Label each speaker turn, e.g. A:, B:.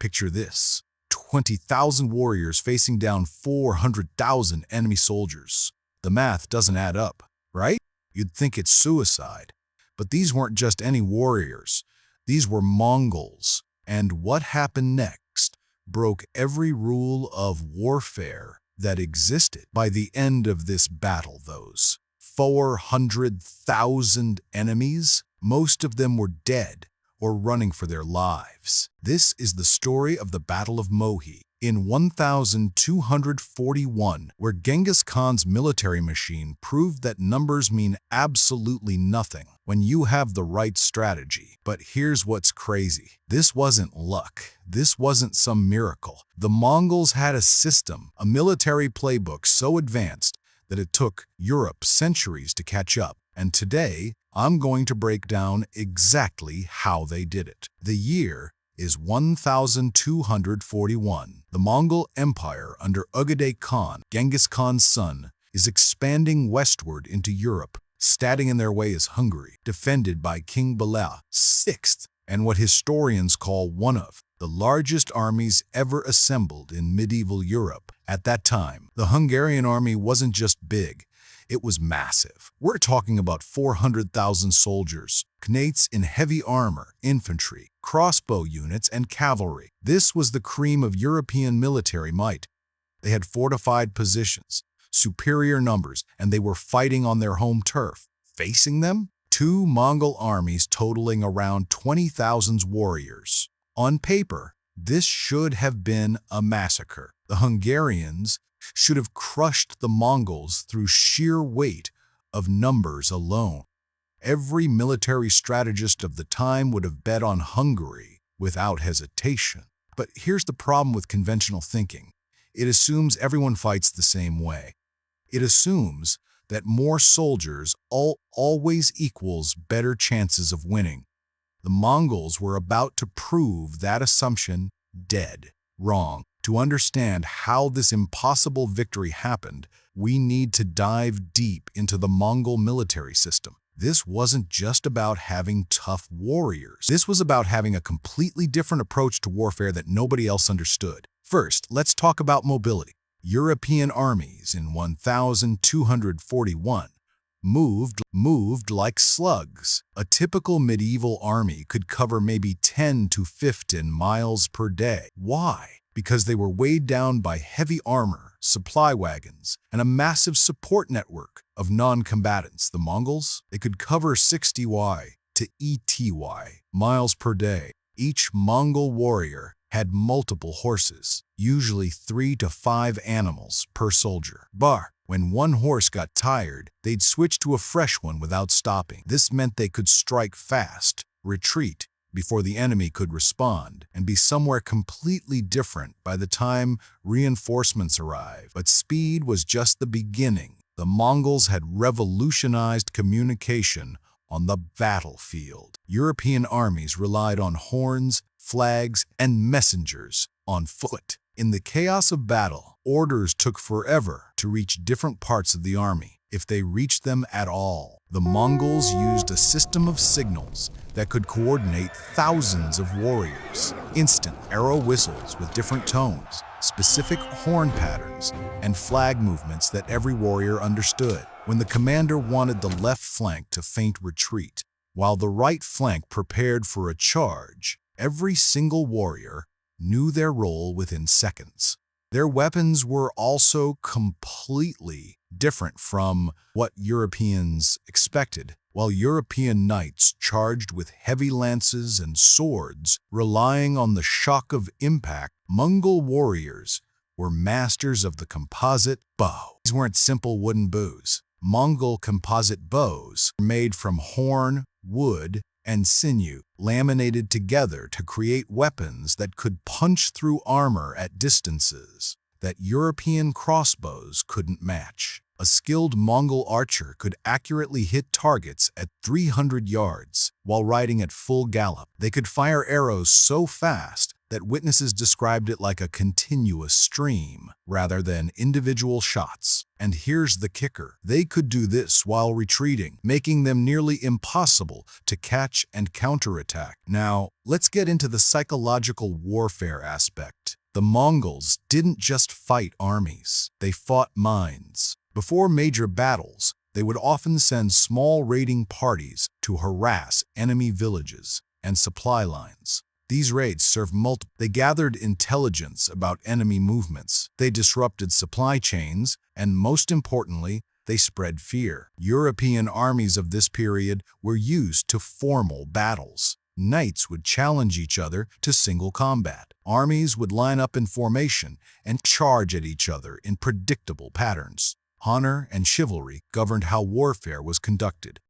A: Picture this: 20,000 warriors facing down 400,000 enemy soldiers. The math doesn't add up, right? You'd think it's suicide. But these weren't just any warriors. These were Mongols. And what happened next broke every rule of warfare that existed. By the end of this battle, those 400,000 enemies, most of them were dead or running for their lives. This is the story of the Battle of Mohi in 1241, where Genghis Khan's military machine proved that numbers mean absolutely nothing when you have the right strategy. But here's what's crazy. This wasn't luck. This wasn't some miracle. The Mongols had a system, a military playbook so advanced that it took Europe centuries to catch up. And today, I'm going to break down exactly how they did it. The year is 1241. The Mongol Empire under Genghis Khan, Genghis Khan's son, is expanding westward into Europe. Standing in their way is Hungary, defended by King Bela VI, and what historians call one of the largest armies ever assembled in medieval Europe. At that time, the Hungarian army wasn't just big, it was massive. We're talking about 400,000 soldiers, knights in heavy armor, infantry, crossbow units, and cavalry. This was the cream of European military might. They had fortified positions, superior numbers, and they were fighting on their home turf. Facing them, two Mongol armies totaling around 20,000 warriors. On paper, this should have been a massacre. The Hungarians should have crushed the Mongols through sheer weight of numbers alone. Every military strategist of the time would have bet on Hungary without hesitation. But here's the problem with conventional thinking. It assumes everyone fights the same way. It assumes that more soldiers always equals better chances of winning. The Mongols were about to prove that assumption dead wrong. To understand how this impossible victory happened, we need to dive deep into the Mongol military system. This wasn't just about having tough warriors. This was about having a completely different approach to warfare that nobody else understood. First, let's talk about mobility. European armies in 1241 moved like slugs. A typical medieval army could cover maybe 10 to 15 miles per day. Why? Because they were weighed down by heavy armor, supply wagons, and a massive support network of non-combatants. The Mongols, they could cover 60 to 80 miles per day. Each Mongol warrior had multiple horses, usually 3 to 5 animals per soldier. When one horse got tired, they'd switch to a fresh one without stopping. This meant they could strike fast, retreat before the enemy could respond, and be somewhere completely different by the time reinforcements arrived. But speed was just the beginning. The Mongols had revolutionized communication on the battlefield. European armies relied on horns, flags, and messengers on foot. In the chaos of battle, orders took forever to reach different parts of the army, if they reached them at all. The Mongols used a system of signals that could coordinate thousands of warriors. Instant arrow whistles with different tones, specific horn patterns, and flag movements that every warrior understood. When the commander wanted the left flank to feint retreat, while the right flank prepared for a charge, every single warrior knew their role within seconds. Their weapons were also completely different from what Europeans expected. While European knights charged with heavy lances and swords, relying on the shock of impact, Mongol warriors were masters of the composite bow. These weren't simple wooden bows. Mongol composite bows were made from horn, wood, and sinew, laminated together to create weapons that could punch through armor at distances that European crossbows couldn't match. A skilled Mongol archer could accurately hit targets at 300 yards while riding at full gallop. They could fire arrows so fast that witnesses described it like a continuous stream rather than individual shots. And here's the kicker. They could do this while retreating, making them nearly impossible to catch and counterattack. Now, let's get into the psychological warfare aspect. The Mongols didn't just fight armies, they fought minds. Before major battles, they would often send small raiding parties to harass enemy villages and supply lines. These raids served multiple. They gathered intelligence about enemy movements, they disrupted supply chains, and most importantly, they spread fear. European armies of this period were used to formal battles. Knights would challenge each other to single combat. Armies would line up in formation and charge at each other in predictable patterns. Honor and chivalry governed how warfare was conducted.